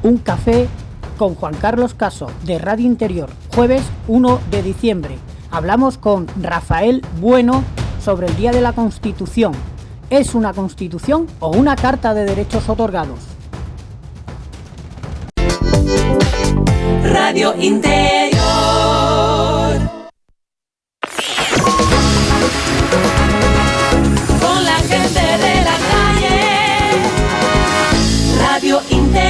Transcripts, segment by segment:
Un café con Juan Carlos Caso, de Radio Interior, jueves 1 de diciembre. Hablamos con Rafael Bueno sobre el Día de la Constitución. ¿Es una Constitución o una Carta de Derechos otorgados? Radio Interior. Con la gente de la calle. Radio Interior.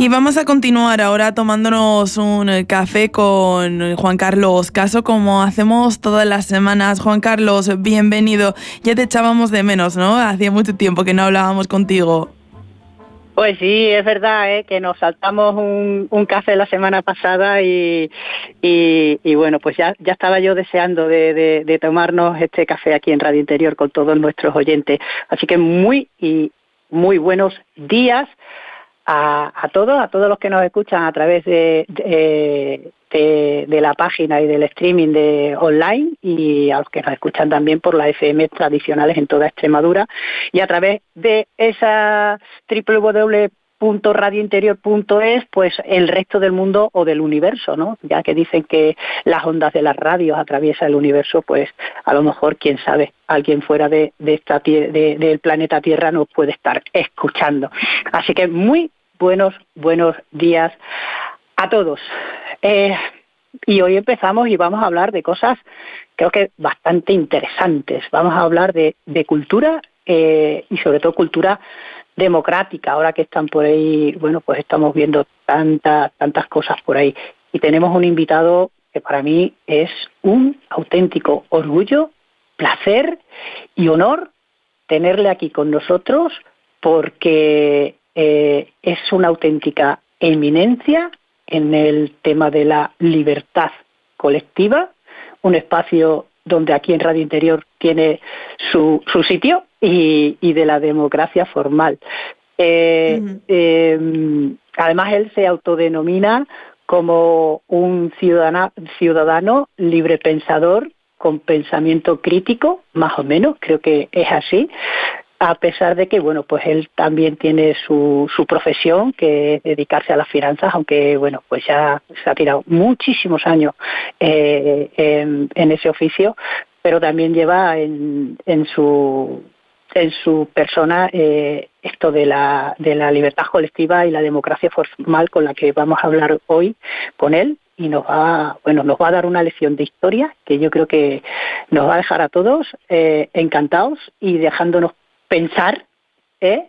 Y vamos a continuar ahora tomándonos un café con Juan Carlos Caso, como hacemos todas las semanas. Juan Carlos, bienvenido. Ya te echábamos de menos, ¿no? Hacía mucho tiempo que no hablábamos contigo. Pues sí, es verdad, que nos saltamos un café la semana pasada y bueno, pues ya estaba yo deseando de tomarnos este café aquí en Radio Interior con todos nuestros oyentes. Así que muy buenos días a todos los que nos escuchan a través de la página y del streaming de online, y a los que nos escuchan también por las FM tradicionales en toda Extremadura, y a través de esa www.radiointerior.es, pues el resto del mundo o del universo, ¿no? Ya que dicen que las ondas de las radios atraviesan el universo, pues a lo mejor, quién sabe, alguien fuera del planeta Tierra nos puede estar escuchando. Así que muy buenos días a todos. Y hoy empezamos y vamos a hablar de cosas, creo que bastante interesantes. Vamos a hablar de cultura y sobre todo cultura democrática. Ahora que están por ahí, bueno, pues estamos viendo tantas cosas por ahí. Y tenemos un invitado que para mí es un auténtico orgullo, placer y honor tenerle aquí con nosotros, porque es una auténtica eminencia en el tema de la libertad colectiva, un espacio donde aquí en Radio Interior tiene su sitio, y de la democracia formal. Además, él se autodenomina como un ciudadano librepensador con pensamiento crítico, más o menos, creo que es así, a pesar de que, bueno, pues él también tiene su profesión, que es dedicarse a las finanzas, aunque, bueno, pues ya se ha tirado muchísimos años en ese oficio, pero también lleva en su persona esto de la libertad colectiva y la democracia formal, con la que vamos a hablar hoy con él, y nos va a dar una lección de historia que yo creo que nos va a dejar a todos encantados y dejándonos pensar qué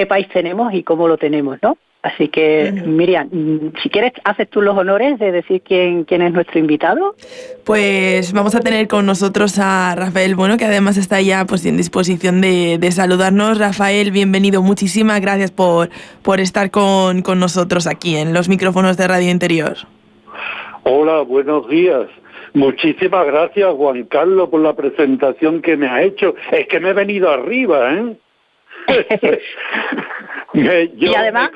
país tenemos y cómo lo tenemos, ¿no? Así que, Miriam, si quieres, haces tú los honores de decir quién es nuestro invitado. Pues vamos a tener con nosotros a Rafael Bueno, que además está ya pues en disposición de saludarnos. Rafael, bienvenido. Muchísimas gracias por estar con nosotros aquí en los micrófonos de Radio Interior. Hola, buenos días. Muchísimas gracias, Juan Carlos, por la presentación que me ha hecho. Es que me he venido arriba, ¿eh? Yo y además,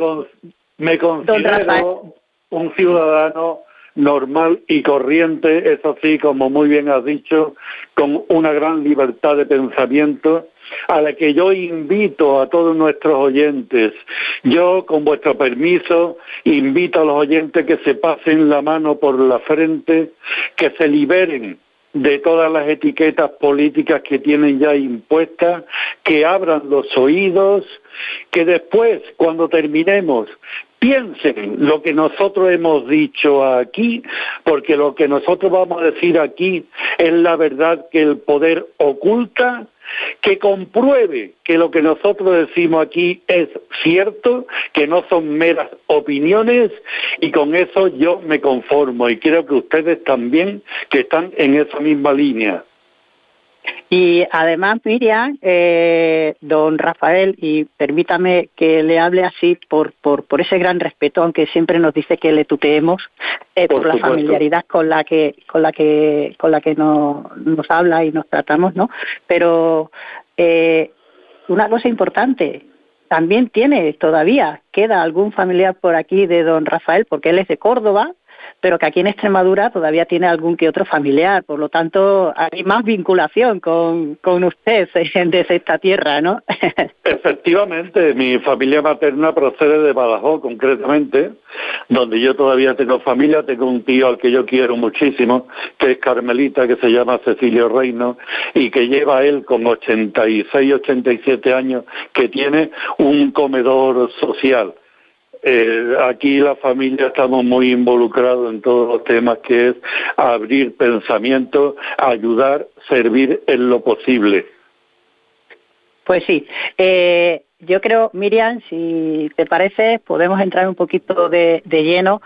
me considero un ciudadano normal y corriente, eso sí, como muy bien has dicho, con una gran libertad de pensamiento, a la que yo invito a todos nuestros oyentes. Yo, con vuestro permiso, invito a los oyentes que se pasen la mano por la frente, que se liberen de todas las etiquetas políticas que tienen ya impuestas, que abran los oídos, que después, cuando terminemos, piensen lo que nosotros hemos dicho aquí, porque lo que nosotros vamos a decir aquí es la verdad que el poder oculta, que compruebe que lo que nosotros decimos aquí es cierto, que no son meras opiniones, y con eso yo me conformo, y creo que ustedes también, que están en esa misma línea. Y además, Miriam, don Rafael, y permítame que le hable así por ese gran respeto, aunque siempre nos dice que le tuteemos por la familiaridad con la que nos habla y nos tratamos, ¿no? Pero una cosa importante, también queda algún familiar por aquí de don Rafael, porque él es de Córdoba, pero que aquí en Extremadura todavía tiene algún que otro familiar, por lo tanto hay más vinculación con usted desde esta tierra, ¿no? Efectivamente, mi familia materna procede de Badajoz, concretamente, donde yo todavía tengo familia. Tengo un tío al que yo quiero muchísimo, que es carmelita, que se llama Cecilio Reino, y que lleva él con 86, 87 años, que tiene un comedor social. Aquí la familia estamos muy involucrados en todos los temas, que es abrir pensamiento, ayudar, servir en lo posible. Pues sí, yo creo, Miriam, si te parece, podemos entrar un poquito de lleno.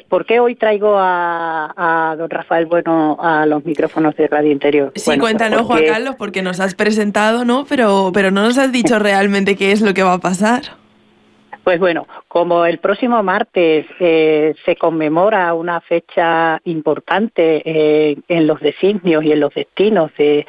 ¿Por qué hoy traigo a don Rafael Bueno a los micrófonos de Radio Interior? Sí, bueno, cuéntanos, Juan Carlos, porque nos has presentado, ¿no? Pero no nos has dicho realmente qué es lo que va a pasar. Pues bueno, como el próximo martes se conmemora una fecha importante en los designios y en los destinos de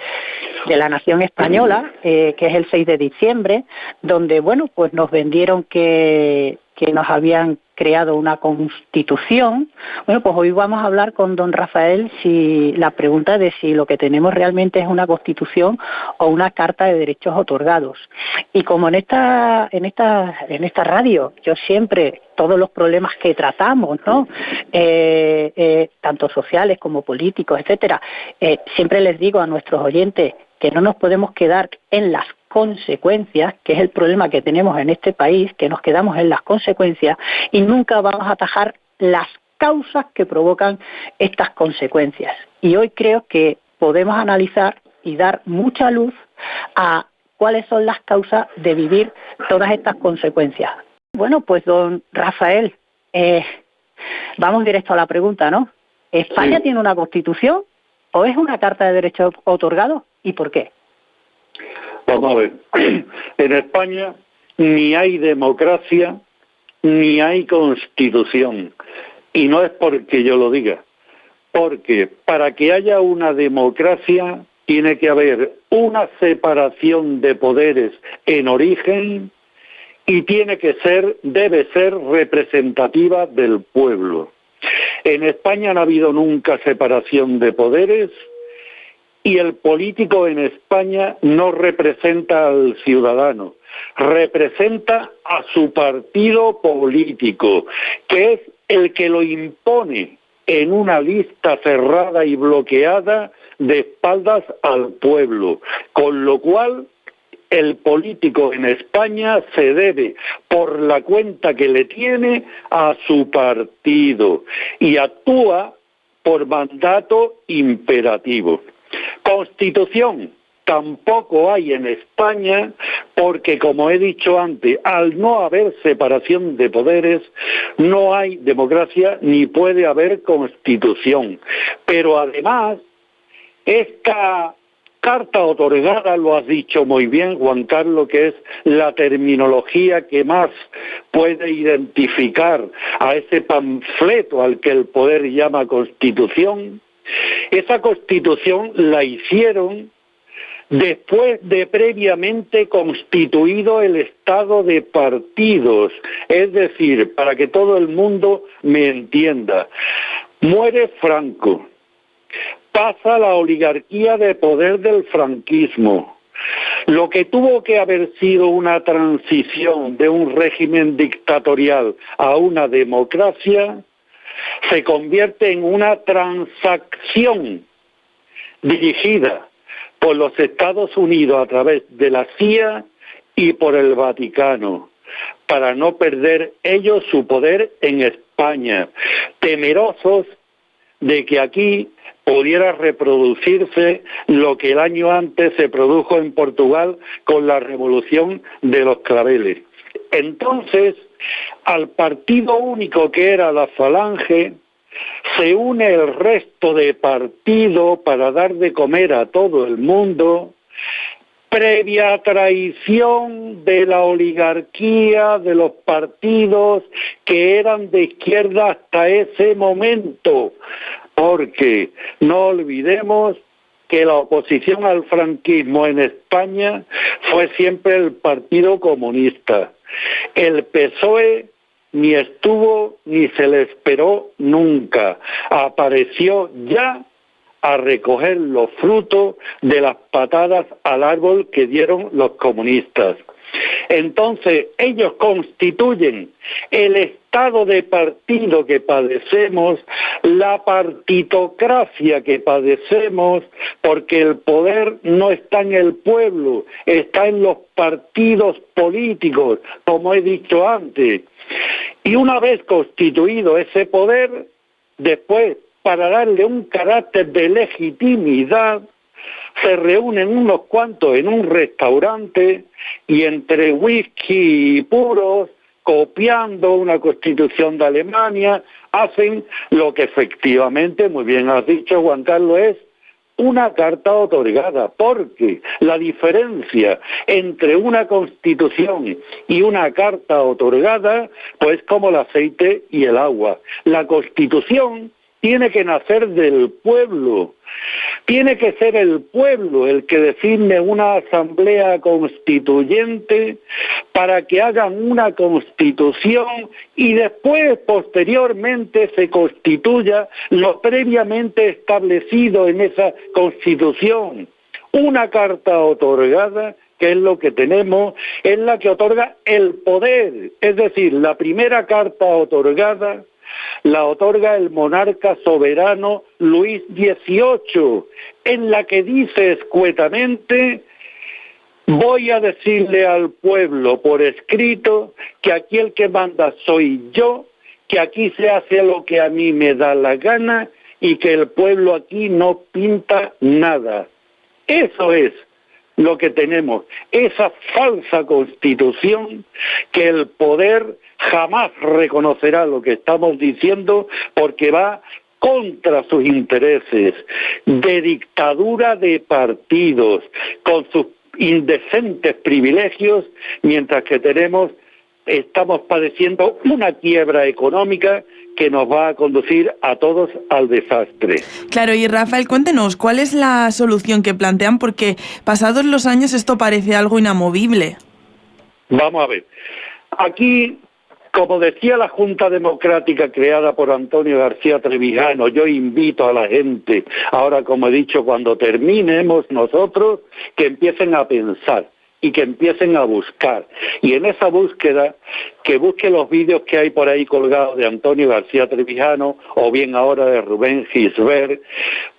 la nación española, que es el 6 de diciembre, donde, bueno, pues nos vendieron que nos habían creado una constitución. Bueno, pues hoy vamos a hablar con don Rafael la pregunta de si lo que tenemos realmente es una constitución o una carta de derechos otorgados. Y como en esta radio, yo siempre, todos los problemas que tratamos, ¿no? Tanto sociales como políticos, etcétera, siempre les digo a nuestros oyentes que no nos podemos quedar en las consecuencias, que es el problema que tenemos en este país, que nos quedamos en las consecuencias y nunca vamos a atajar las causas que provocan estas consecuencias. Y hoy creo que podemos analizar y dar mucha luz a cuáles son las causas de vivir todas estas consecuencias. Bueno, pues don Rafael, vamos directo a la pregunta, ¿no? ¿España tiene una constitución o es una carta de derechos otorgados? ¿Y por qué? Vamos a ver, en España ni hay democracia ni hay constitución. Y no es porque yo lo diga, porque para que haya una democracia tiene que haber una separación de poderes en origen y debe ser representativa del pueblo. En España no ha habido nunca separación de poderes y el político en España no representa al ciudadano, representa a su partido político, que es el que lo impone en una lista cerrada y bloqueada de espaldas al pueblo, con lo cual el político en España se debe por la cuenta que le tiene a su partido y actúa por mandato imperativo. Constitución tampoco hay en España porque, como he dicho antes, al no haber separación de poderes, no hay democracia ni puede haber constitución. Pero además, esta carta otorgada, lo has dicho muy bien, Juan Carlos, que es la terminología que más puede identificar a ese panfleto al que el poder llama Constitución. Esa Constitución la hicieron después de previamente constituido el Estado de partidos, es decir, para que todo el mundo me entienda, muere Franco, pasa la oligarquía de poder del franquismo. Lo que tuvo que haber sido una transición de un régimen dictatorial a una democracia se convierte en una transacción dirigida por los Estados Unidos a través de la CIA y por el Vaticano, para no perder ellos su poder en España, temerosos de que aquí pudiera reproducirse lo que el año antes se produjo en Portugal con la revolución de los claveles. Entonces, al partido único que era la Falange, se une el resto de partidos para dar de comer a todo el mundo, previa traición de la oligarquía, de los partidos que eran de izquierda hasta ese momento, porque no olvidemos que la oposición al franquismo en España fue siempre el Partido Comunista. El PSOE ni estuvo ni se le esperó nunca. Apareció ya a recoger los frutos de las patadas al árbol que dieron los comunistas. Entonces, ellos constituyen el estado de partido que padecemos, la partitocracia que padecemos, porque el poder no está en el pueblo, está en los partidos políticos, como he dicho antes. Y una vez constituido ese poder, después, para darle un carácter de legitimidad, se reúnen unos cuantos en un restaurante y entre whisky y puros, copiando una constitución de Alemania, hacen lo que efectivamente, muy bien has dicho, Juan Carlos, es una carta otorgada, porque la diferencia entre una constitución y una carta otorgada, pues como el aceite y el agua. La constitución tiene que nacer del pueblo, tiene que ser el pueblo el que designe una asamblea constituyente para que hagan una constitución y después, posteriormente, se constituya lo previamente establecido en esa constitución. Una carta otorgada, que es lo que tenemos, es la que otorga el poder, es decir, la primera carta otorgada la otorga el monarca soberano Luis XVIII, en la que dice escuetamente: voy a decirle al pueblo por escrito que aquí el que manda soy yo, que aquí se hace lo que a mí me da la gana y que el pueblo aquí no pinta nada. Eso es lo que tenemos, esa falsa constitución que el poder jamás reconocerá lo que estamos diciendo porque va contra sus intereses, de dictadura de partidos, con sus indecentes privilegios, mientras que estamos padeciendo una quiebra económica que nos va a conducir a todos al desastre. Claro, y Rafael, cuéntenos, ¿cuál es la solución que plantean? Porque pasados los años esto parece algo inamovible. Vamos a ver. Aquí, como decía la Junta Democrática creada por Antonio García Trevijano, yo invito a la gente, ahora como he dicho, cuando terminemos nosotros, que empiecen a pensar y que empiecen a buscar. Y en esa búsqueda, que busque los vídeos que hay por ahí colgados de Antonio García Trevijano, o bien ahora de Rubén Gisbert,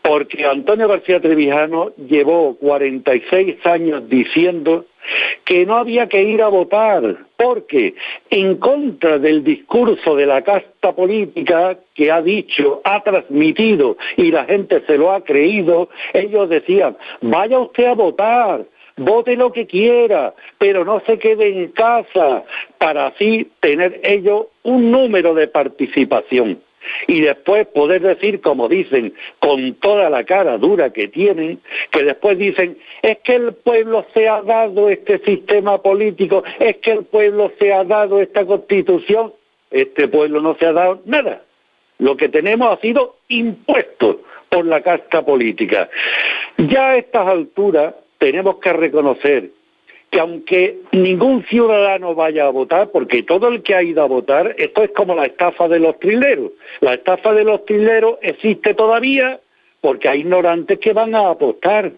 porque Antonio García Trevijano llevó 46 años diciendo que no había que ir a votar, porque en contra del discurso de la casta política que ha dicho, ha transmitido y la gente se lo ha creído, ellos decían: vaya usted a votar, vote lo que quiera, pero no se quede en casa, para así tener ellos un número de participación. Y después poder decir, como dicen, con toda la cara dura que tienen, que después dicen: es que el pueblo se ha dado este sistema político, es que el pueblo se ha dado esta constitución. Este pueblo no se ha dado nada. Lo que tenemos ha sido impuesto por la casta política. Ya a estas alturas tenemos que reconocer que aunque ningún ciudadano vaya a votar, porque todo el que ha ido a votar, esto es como la estafa de los trileros. La estafa de los trileros existe todavía porque hay ignorantes que van a apostar.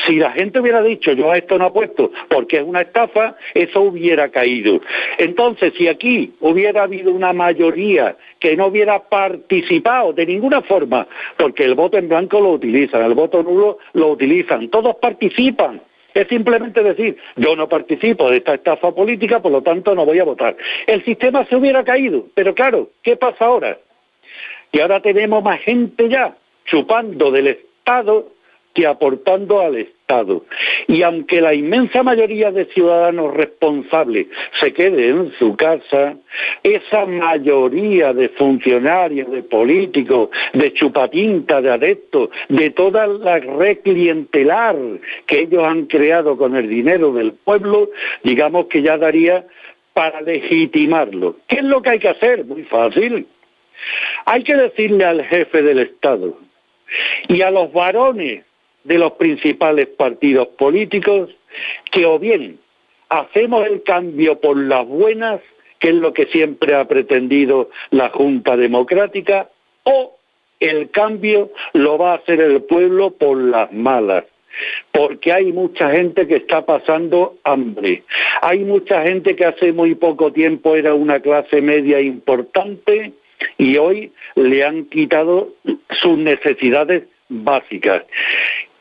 Si la gente hubiera dicho: yo a esto no apuesto porque es una estafa, eso hubiera caído. Entonces, si aquí hubiera habido una mayoría que no hubiera participado de ninguna forma, porque el voto en blanco lo utilizan, el voto nulo lo utilizan, todos participan. Es simplemente decir: yo no participo de esta estafa política, por lo tanto no voy a votar. El sistema se hubiera caído, pero claro, ¿qué pasa ahora? Que ahora tenemos más gente ya chupando del Estado que aportando al Estado. Y aunque la inmensa mayoría de ciudadanos responsables se quede en su casa, esa mayoría de funcionarios, de políticos, de chupatinta, de adeptos, de toda la red clientelar que ellos han creado con el dinero del pueblo, digamos que ya daría para legitimarlo. ¿Qué es lo que hay que hacer? Muy fácil. Hay que decirle al jefe del Estado y a los varones de los principales partidos políticos que o bien hacemos el cambio por las buenas, que es lo que siempre ha pretendido la Junta Democrática, o el cambio lo va a hacer el pueblo por las malas. Porque hay mucha gente que está pasando hambre, hay mucha gente que hace muy poco tiempo era una clase media importante y hoy le han quitado sus necesidades básicas.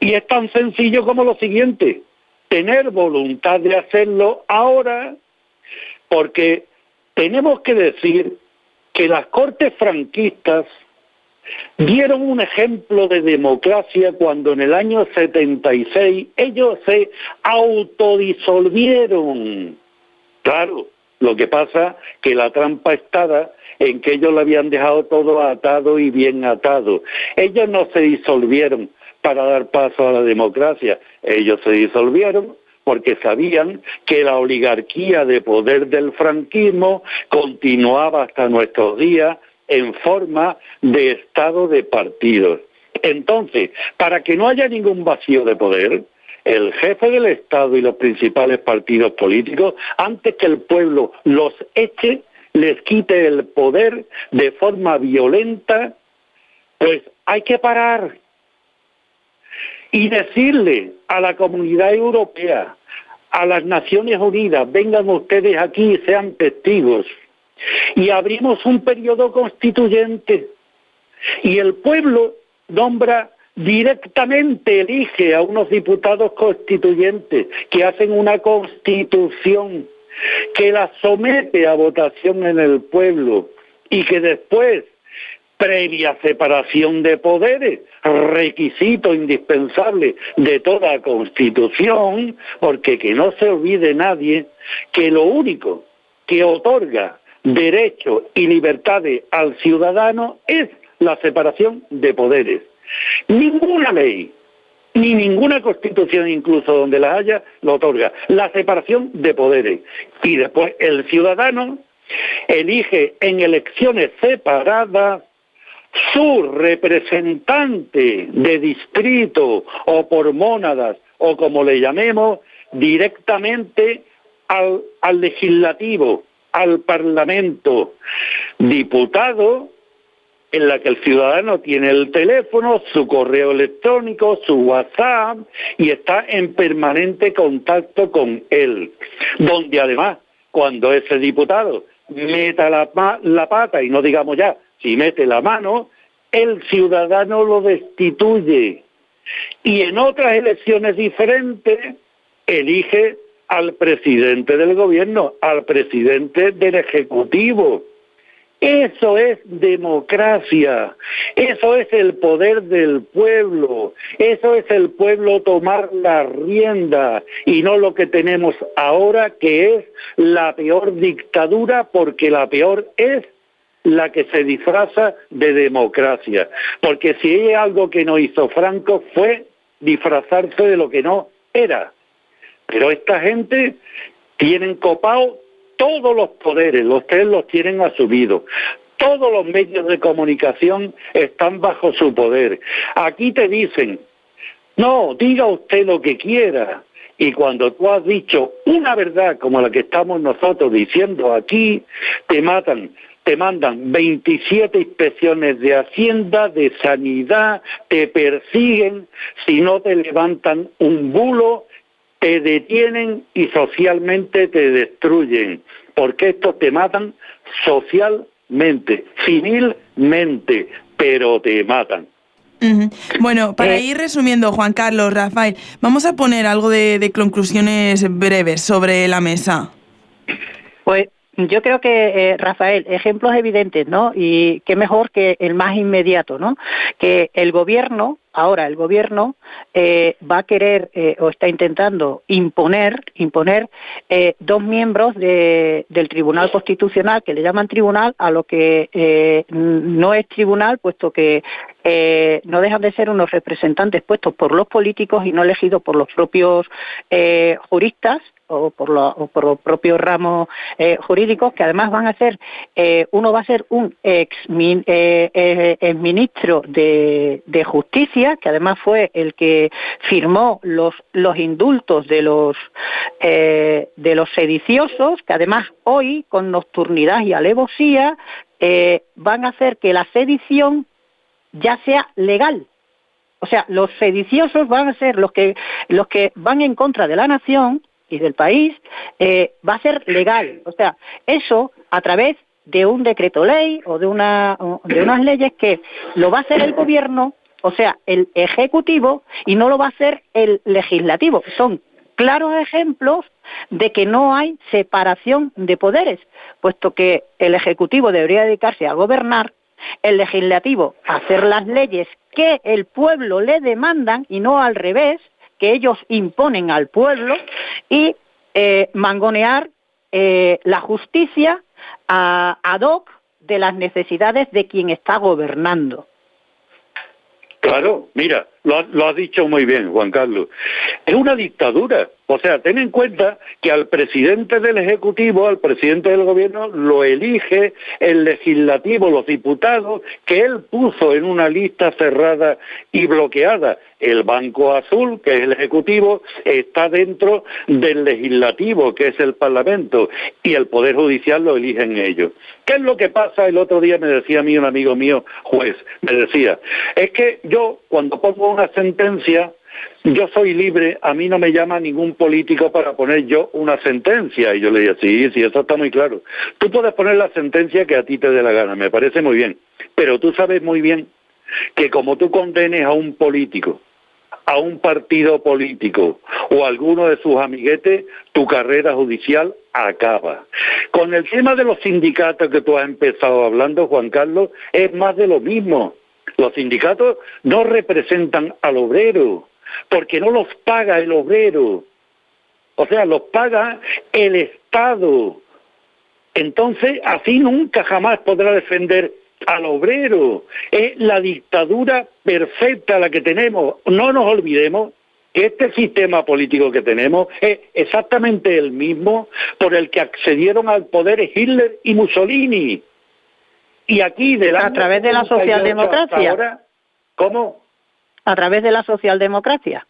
Y es tan sencillo como lo siguiente: tener voluntad de hacerlo ahora, porque tenemos que decir que las Cortes franquistas dieron un ejemplo de democracia cuando en el año 76 ellos se autodisolvieron. Claro, lo que pasa que la trampa estaba en que ellos lo habían dejado todo atado y bien atado. Ellos no se disolvieron para dar paso a la democracia, ellos se disolvieron porque sabían que la oligarquía de poder del franquismo continuaba hasta nuestros días en forma de estado de partidos. Entonces, para que no haya ningún vacío de poder, el jefe del Estado y los principales partidos políticos, antes que el pueblo los eche, les quite el poder de forma violenta, pues hay que parar y decirle a la Comunidad Europea, a las Naciones Unidas, vengan ustedes aquí y sean testigos, y abrimos un periodo constituyente, y el pueblo nombra directamente, elige a unos diputados constituyentes que hacen una constitución, que la somete a votación en el pueblo, y que después, previa separación de poderes, requisito indispensable de toda constitución, porque que no se olvide nadie que lo único que otorga derechos y libertades al ciudadano es la separación de poderes. Ninguna ley, ni ninguna constitución, incluso donde la haya, lo otorga. La separación de poderes. Y después el ciudadano elige en elecciones separadas su representante de distrito o por mónadas o como le llamemos, directamente al legislativo, al Parlamento, diputado, en la que el ciudadano tiene el teléfono, su correo electrónico, su WhatsApp, y está en permanente contacto con él, donde además, cuando ese diputado meta la pata, y no digamos ya, si mete la mano, el ciudadano lo destituye, y en otras elecciones diferentes elige al presidente del gobierno, al presidente del Ejecutivo. Eso es democracia, eso es el poder del pueblo, eso es el pueblo tomar la rienda y no lo que tenemos ahora, que es la peor dictadura, porque la peor es la que se disfraza de democracia, porque si hay algo que no hizo Franco fue disfrazarse de lo que no era. Pero esta gente tienen copado todos los poderes, los tres los tienen asumidos. Todos los medios de comunicación están bajo su poder. Aquí te dicen, no, diga usted lo que quiera. Y cuando tú has dicho una verdad como la que estamos nosotros diciendo aquí, te matan. Te mandan 27 inspecciones de Hacienda, de Sanidad, te persiguen, si no te levantan un bulo, te detienen y socialmente te destruyen, porque estos te matan socialmente, civilmente, pero te matan. Bueno, para ir resumiendo, Juan Carlos, Rafael, vamos a poner algo de conclusiones breves sobre la mesa. Pues Yo creo que, Rafael, ejemplos evidentes, ¿no? Y qué mejor que el más inmediato, ¿no? Que el gobierno va a querer o está intentando imponer 2 miembros del Tribunal Constitucional, que le llaman tribunal, a lo que no es tribunal, puesto que no dejan de ser unos representantes puestos por los políticos y no elegidos por los propios juristas, o por los propios ramos jurídicos, que además van a ser, uno va a ser un exministro de Justicia, que además fue el que firmó los indultos de los sediciosos, que además hoy, con nocturnidad y alevosía, van a hacer que la sedición ya sea legal. O sea, los sediciosos van a ser los que van en contra de la nación y del país, va a ser legal. O sea, eso a través de un decreto ley o de unas leyes que lo va a hacer el gobierno, o sea, el ejecutivo, y no lo va a hacer el legislativo. Son claros ejemplos de que no hay separación de poderes, puesto que el ejecutivo debería dedicarse a gobernar, el legislativo a hacer las leyes que el pueblo le demandan y no al revés, que ellos imponen al pueblo, y mangonear la justicia ad hoc de las necesidades de quien está gobernando. Claro, mira, lo has dicho muy bien, Juan Carlos. Es una dictadura. O sea, ten en cuenta que al presidente del Ejecutivo, al presidente del Gobierno, lo elige el legislativo, los diputados, que él puso en una lista cerrada y bloqueada. El Banco Azul, que es el Ejecutivo, está dentro del legislativo, que es el Parlamento, y el Poder Judicial lo eligen ellos. ¿Qué es lo que pasa? El otro día me decía a mí un amigo mío, juez, me decía, es que yo, cuando pongo una sentencia, yo soy libre, a mí no me llama ningún político para poner yo una sentencia. Y yo le decía, sí, eso está muy claro. Tú puedes poner la sentencia que a ti te dé la gana, me parece muy bien. Pero tú sabes muy bien que como tú condenes a un político, a un partido político o a alguno de sus amiguetes, tu carrera judicial acaba. Con el tema de los sindicatos que tú has empezado hablando, Juan Carlos, es más de lo mismo. Los sindicatos no representan al obrero, porque no los paga el obrero, o sea, los paga el Estado. Entonces, así nunca jamás podrá defender al obrero. Es la dictadura perfecta la que tenemos. No nos olvidemos que este sistema político que tenemos es exactamente el mismo por el que accedieron al poder Hitler y Mussolini. Y aquí, a través de la socialdemocracia. Ahora, ¿cómo? A través de la socialdemocracia.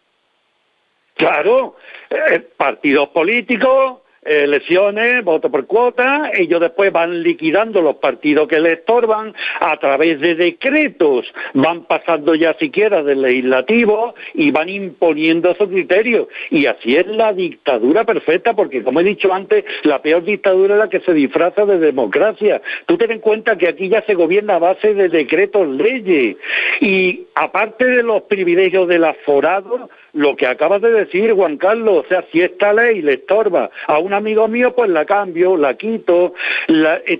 Claro, partidos políticos, elecciones, voto por cuota, ellos después van liquidando los partidos que les estorban a través de decretos, van pasando ya siquiera del legislativo y van imponiendo esos criterios. Y así es la dictadura perfecta, porque como he dicho antes, la peor dictadura es la que se disfraza de democracia. Tú ten en cuenta que aquí ya se gobierna a base de decretos leyes, y aparte de los privilegios del aforado, lo que acabas de decir, Juan Carlos, o sea, si esta ley le estorba a un amigo mío, pues la cambio, la quito.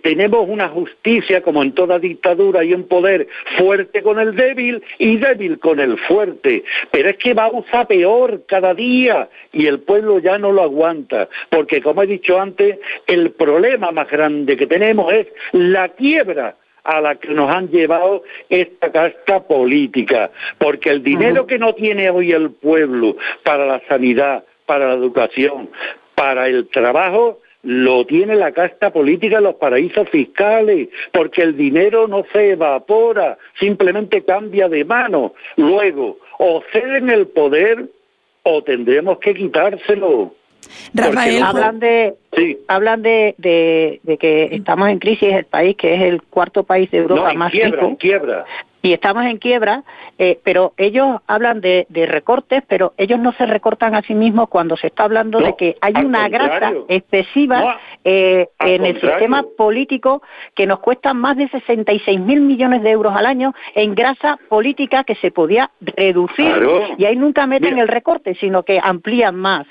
Tenemos una justicia, como en toda dictadura, y un poder fuerte con el débil y débil con el fuerte. Pero es que vamos a peor cada día y el pueblo ya no lo aguanta, porque como he dicho antes, el problema más grande que tenemos es la quiebra a la que nos han llevado esta casta política, porque el dinero que no tiene hoy el pueblo para la sanidad, para la educación, para el trabajo, lo tiene la casta política en los paraísos fiscales, porque el dinero no se evapora, simplemente cambia de mano. Luego, o ceden el poder o tendremos que quitárselo. Rafael, hablan de que estamos en crisis, el país que es el cuarto país de Europa más rico. En quiebra. Y estamos en quiebra, pero ellos hablan de recortes, pero ellos no se recortan a sí mismos cuando se está hablando de que hay una grasa excesiva en el sistema político que nos cuesta más de 66.000 millones de euros al año en grasa política que se podía reducir. Y ahí nunca meten el recorte, sino que amplían más.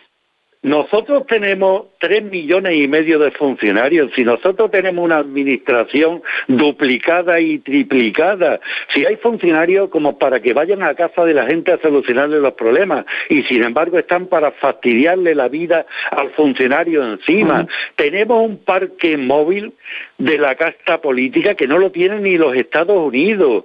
nosotros tenemos 3,5 millones de funcionarios. Si nosotros tenemos una administración duplicada y triplicada, si hay funcionarios como para que vayan a casa de la gente a solucionarle los problemas, y sin embargo están para fastidiarle la vida al funcionario encima. Tenemos un parque móvil de la casta política que no lo tienen ni los Estados Unidos.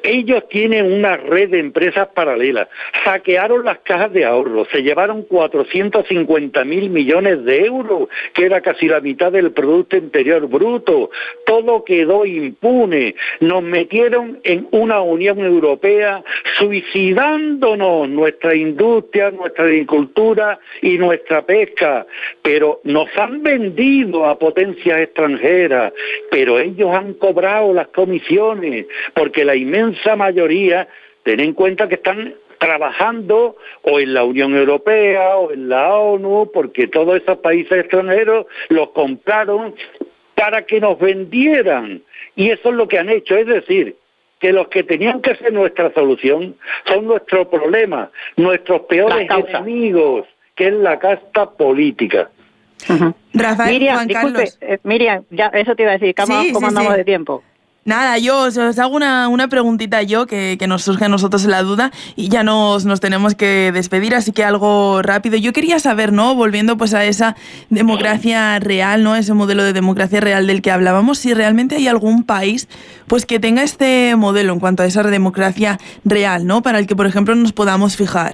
Ellos tienen una red de empresas paralelas, saquearon las cajas de ahorro, se llevaron 450.000 millones de euros, que era casi la mitad del Producto Interior Bruto. Todo quedó impune. Nos metieron en una Unión Europea suicidándonos nuestra industria, nuestra agricultura y nuestra pesca, pero nos han vendido a potencias extranjeras, pero ellos han cobrado las comisiones, porque la inmensa mayoría, ten en cuenta que están trabajando o en la Unión Europea o en la ONU, porque todos esos países extranjeros los compraron para que nos vendieran, y eso es lo que han hecho. Es decir, que los que tenían que ser nuestra solución son nuestro problema, nuestros peores enemigos, que es la casta política. Rafael, Miriam, Juan disculpe, Carlos. Miriam, ya eso te iba a decir, ¿cómo andamos de tiempo? Nada, yo os hago una preguntita que nos surge a nosotros la duda y ya nos tenemos que despedir, así que algo rápido. Yo quería saber, ¿no?, volviendo pues a esa democracia real, ¿no?, ese modelo de democracia real del que hablábamos, si realmente hay algún país pues que tenga este modelo en cuanto a esa democracia real, ¿no?, para el que, por ejemplo, nos podamos fijar.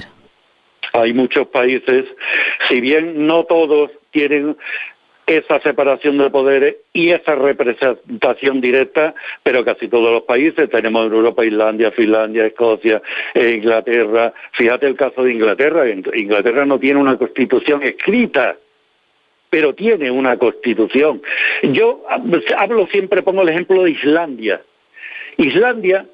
Hay muchos países, si bien no todos tienen esa separación de poderes y esa representación directa, pero casi todos los países tenemos en Europa: Islandia, Finlandia, Escocia, Inglaterra. Fíjate el caso de Inglaterra. Inglaterra no tiene una constitución escrita, pero tiene una constitución. Yo pongo el ejemplo de Islandia. Islandia,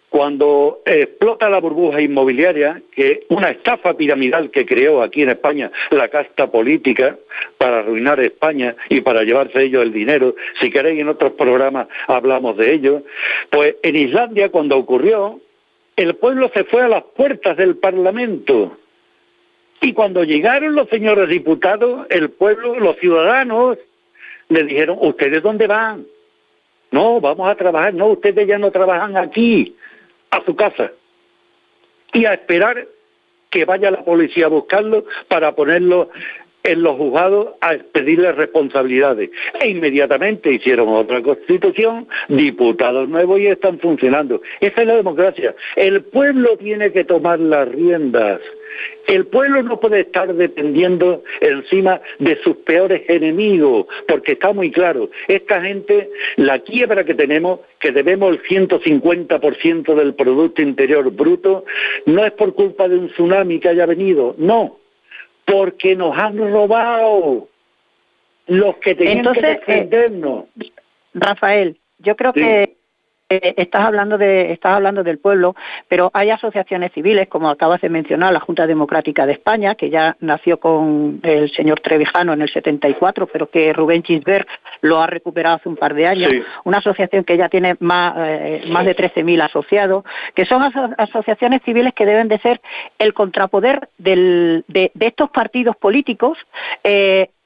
cuando explota la burbuja inmobiliaria, que es una estafa piramidal que creó aquí en España la casta política para arruinar España y para llevarse ellos el dinero, si queréis en otros programas hablamos de ello, pues en Islandia cuando ocurrió, el pueblo se fue a las puertas del Parlamento. Y cuando llegaron los señores diputados, el pueblo, los ciudadanos, le dijeron: ¿ustedes dónde van? No, vamos a trabajar. No, ustedes ya no trabajan aquí, a su casa, y a esperar que vaya la policía a buscarlo para ponerlo en los juzgados a pedirles responsabilidades. E inmediatamente hicieron otra constitución, diputados nuevos, y están funcionando. Esa es la democracia. El pueblo tiene que tomar las riendas. El pueblo no puede estar dependiendo encima de sus peores enemigos, porque está muy claro, esta gente, la quiebra que tenemos, que debemos el 150% del Producto Interior Bruto, no es por culpa de un tsunami que haya venido, no, porque nos han robado los que tenían que defendernos. Rafael, yo creo que estás hablando del pueblo, pero hay asociaciones civiles, como acabas de mencionar, la Junta Democrática de España, que ya nació con el señor Trevijano en el 74, pero que Rubén Gisbert lo ha recuperado hace un par de años. Sí. Una asociación que ya tiene más de 13.000 asociados, que son asociaciones civiles que deben de ser el contrapoder de estos partidos políticos.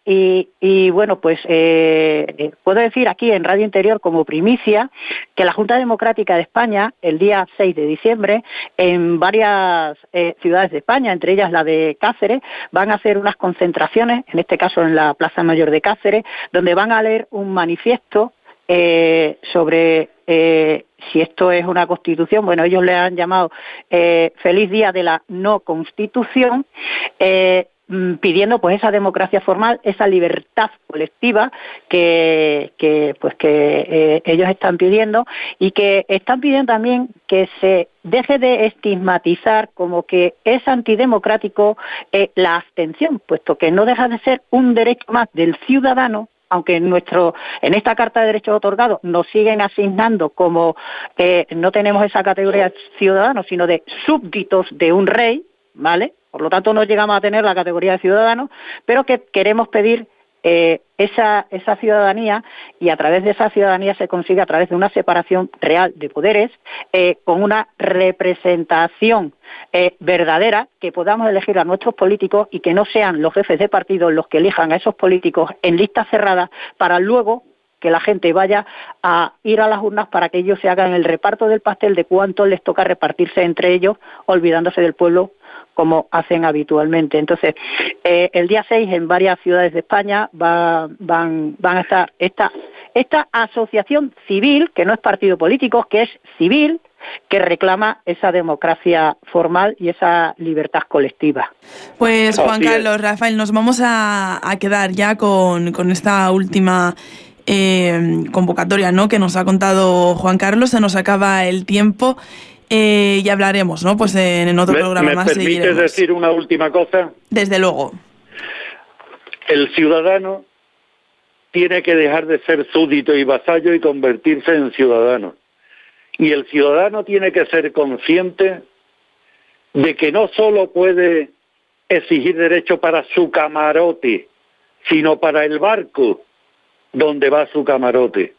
Y bueno, pues puedo decir aquí en Radio Interior como primicia que la Junta Democrática de España, el día 6 de diciembre, en varias ciudades de España, entre ellas la de Cáceres, van a hacer unas concentraciones, en este caso en la Plaza Mayor de Cáceres, donde van a leer un manifiesto sobre si esto es una constitución. Bueno, ellos le han llamado Feliz Día de la No Constitución, pidiendo pues esa democracia formal, esa libertad colectiva que ellos están pidiendo, y que están pidiendo también que se deje de estigmatizar como que es antidemocrático la abstención, puesto que no deja de ser un derecho más del ciudadano, aunque en esta Carta de Derechos Otorgados nos siguen asignando como no tenemos esa categoría de ciudadanos, sino de súbditos de un rey, ¿vale? Por lo tanto, no llegamos a tener la categoría de ciudadanos, pero que queremos pedir esa ciudadanía, y a través de esa ciudadanía se consigue a través de una separación real de poderes, con una representación verdadera, que podamos elegir a nuestros políticos y que no sean los jefes de partido los que elijan a esos políticos en listas cerradas para luego que la gente vaya a ir a las urnas para que ellos se hagan el reparto del pastel de cuánto les toca repartirse entre ellos, olvidándose del pueblo como hacen habitualmente. Entonces, el día 6 en varias ciudades de España van a estar esta asociación civil, que no es partido político, que es civil, que reclama esa democracia formal y esa libertad colectiva. Pues Juan Carlos, Rafael, nos vamos a quedar ya con esta última convocatoria, ¿no?, que nos ha contado Juan Carlos. Se nos acaba el tiempo y hablaremos, ¿no?, pues en otro programa más. ¿Me permites decir una última cosa? Desde luego. El ciudadano tiene que dejar de ser súbdito y vasallo y convertirse en ciudadano. Y el ciudadano tiene que ser consciente de que no solo puede exigir derecho para su camarote, sino para el barco donde va su camarote.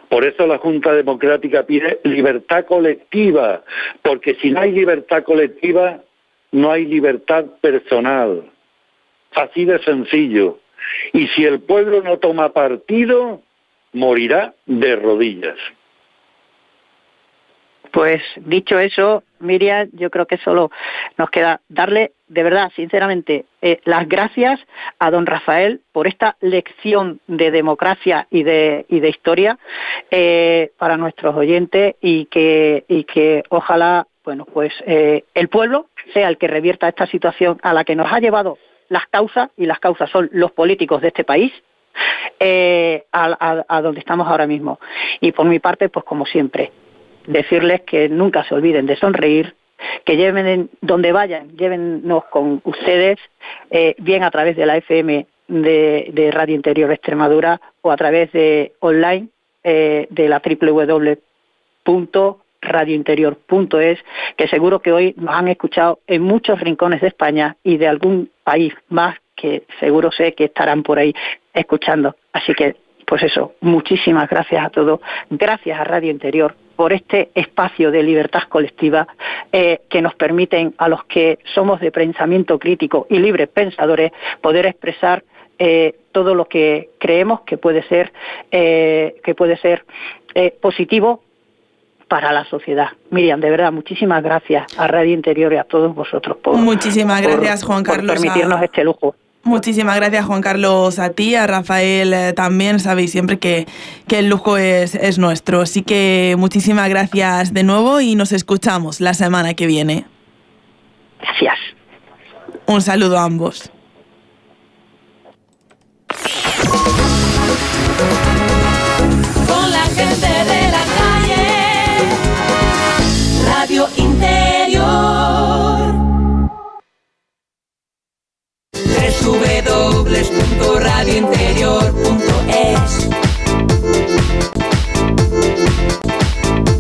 Por eso la Junta Democrática pide libertad colectiva, porque si no hay libertad colectiva, no hay libertad personal. Así de sencillo. Y si el pueblo no toma partido, morirá de rodillas. Pues dicho eso, Miriam, yo creo que solo nos queda darle, de verdad, sinceramente, las gracias a don Rafael por esta lección de democracia y de historia para nuestros oyentes, y que ojalá, bueno, pues el pueblo sea el que revierta esta situación a la que nos ha llevado las causas, y las causas son los políticos de este país, a donde estamos ahora mismo. Y por mi parte, pues como siempre, decirles que nunca se olviden de sonreír, que lleven donde vayan, llévennos con ustedes, bien a través de la FM de Radio Interior Extremadura o a través de online de la www.radiointerior.es, que seguro que hoy nos han escuchado en muchos rincones de España y de algún país más que seguro sé que estarán por ahí escuchando. Así que, pues eso, muchísimas gracias a todos, gracias a Radio Interior por este espacio de libertad colectiva que nos permiten a los que somos de pensamiento crítico y libres pensadores poder expresar todo lo que creemos que puede ser positivo para la sociedad. Miriam, de verdad, muchísimas gracias a Radio Interior y a todos vosotros muchísimas gracias, Juan Carlos, por permitirnos este lujo. Muchísimas gracias, Juan Carlos, a ti, a Rafael también. Sabéis siempre que el lujo es nuestro. Así que muchísimas gracias de nuevo y nos escuchamos la semana que viene. Gracias. Un saludo a ambos. Con la gente de la calle, Radio Interior. www.radiointerior.es